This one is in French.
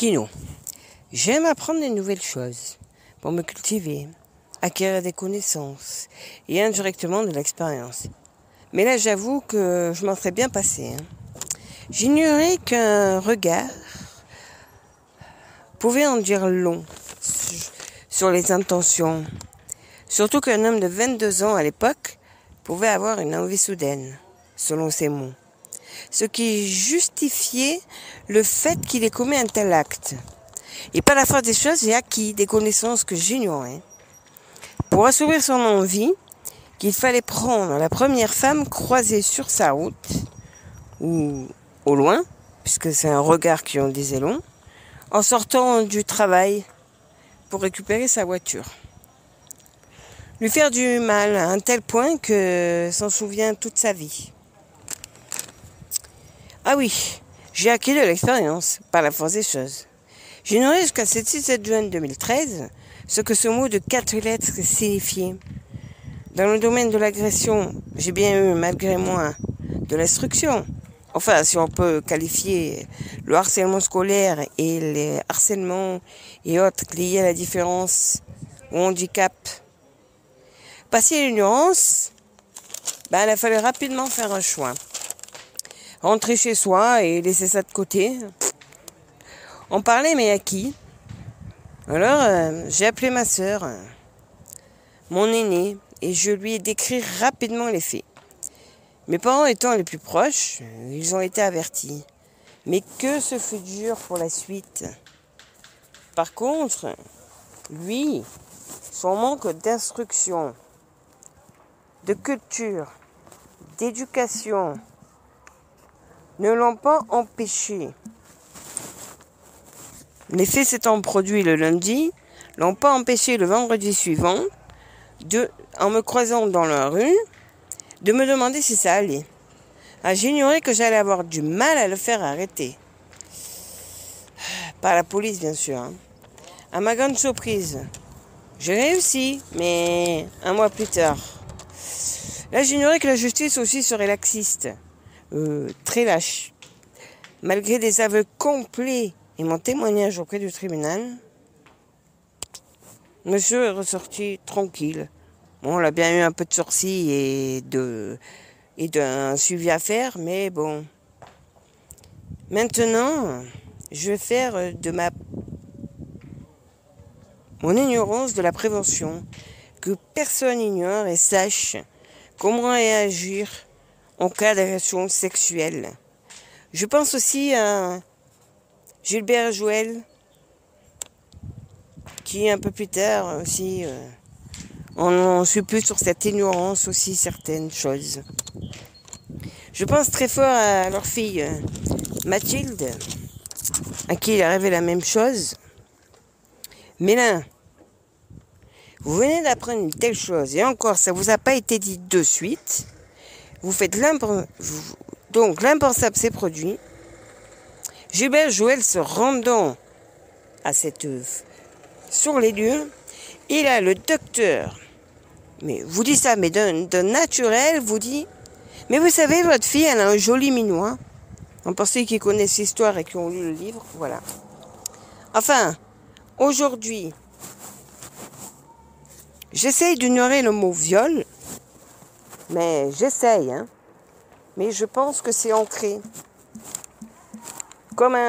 Kino. J'aime apprendre des nouvelles choses pour me cultiver, acquérir des connaissances et indirectement de l'expérience. Mais là, j'avoue que je m'en serais bien passé. J'ignorais qu'un regard pouvait en dire long sur les intentions. Surtout qu'un homme de 22 ans à l'époque pouvait avoir une envie soudaine, selon ses mots. Ce qui justifiait le fait qu'il ait commis un tel acte. Et par la force des choses, j'ai acquis des connaissances que j'ignorais. Pour assouvir son envie, qu'il fallait prendre la première femme croisée sur sa route, ou au loin, puisque c'est un regard qui en disait long, en sortant du travail pour récupérer sa voiture. Lui faire du mal à un tel point que s'en souvient toute sa vie. Ah oui, j'ai acquis de l'expérience par la force des choses. J'ignorais jusqu'à ce 17 juin 2013 ce que ce mot de 4 lettres signifiait. Dans le domaine de l'agression, j'ai bien eu, malgré moi, de l'instruction. Enfin, si on peut qualifier le harcèlement scolaire et les harcèlements et autres liés à la différence ou handicap. Passer l'ignorance, il a fallu rapidement faire un choix. Rentrer chez soi et laisser ça de côté. On parlait, mais à qui? Alors, j'ai appelé ma sœur, mon aînée, et je lui ai décrit rapidement les faits. Mes parents étant les plus proches, ils ont été avertis. Mais que ce fut dur pour la suite. Par contre, lui, son manque d'instruction, de culture, d'éducation, ne l'ont pas empêché. Les faits s'étant produits le lundi, l'ont pas empêché le vendredi suivant, en me croisant dans la rue, de me demander si ça allait. J'ignorais que j'allais avoir du mal à le faire arrêter. Par la police, bien sûr. À ma grande surprise, j'ai réussi, mais un mois plus tard. Là, j'ignorais que la justice aussi serait laxiste, très lâche. Malgré des aveux complets et mon témoignage auprès du tribunal, monsieur est ressorti tranquille. Bon, on a bien eu un peu de sursis et d'un suivi à faire, mais bon. Maintenant, je vais faire de mon ignorance de la prévention, que personne ignore et sache comment réagir en cas d'agression sexuelle. Je pense aussi à Gilbert Jouel, qui un peu plus tard aussi, on suit plus sur cette ignorance aussi certaines choses. Je pense très fort à leur fille Mathilde, à qui il est arrivé la même chose. Mais là, vous venez d'apprendre une telle chose, et encore, ça vous a pas été dit de suite. Vous faites donc l'impensable s'est produit. Gilbert Jouel se rendant à cette sur les lieux, et là, le docteur, mais vous dit ça, mais d'un naturel, vous dit, mais vous savez, votre fille, elle a un joli minois. On pensait qu'ils connaissent l'histoire et qu'ils ont lu le livre, voilà. Enfin, aujourd'hui, j'essaye d'ignorer le mot viol, mais j'essaye, mais je pense que c'est ancré. Comme un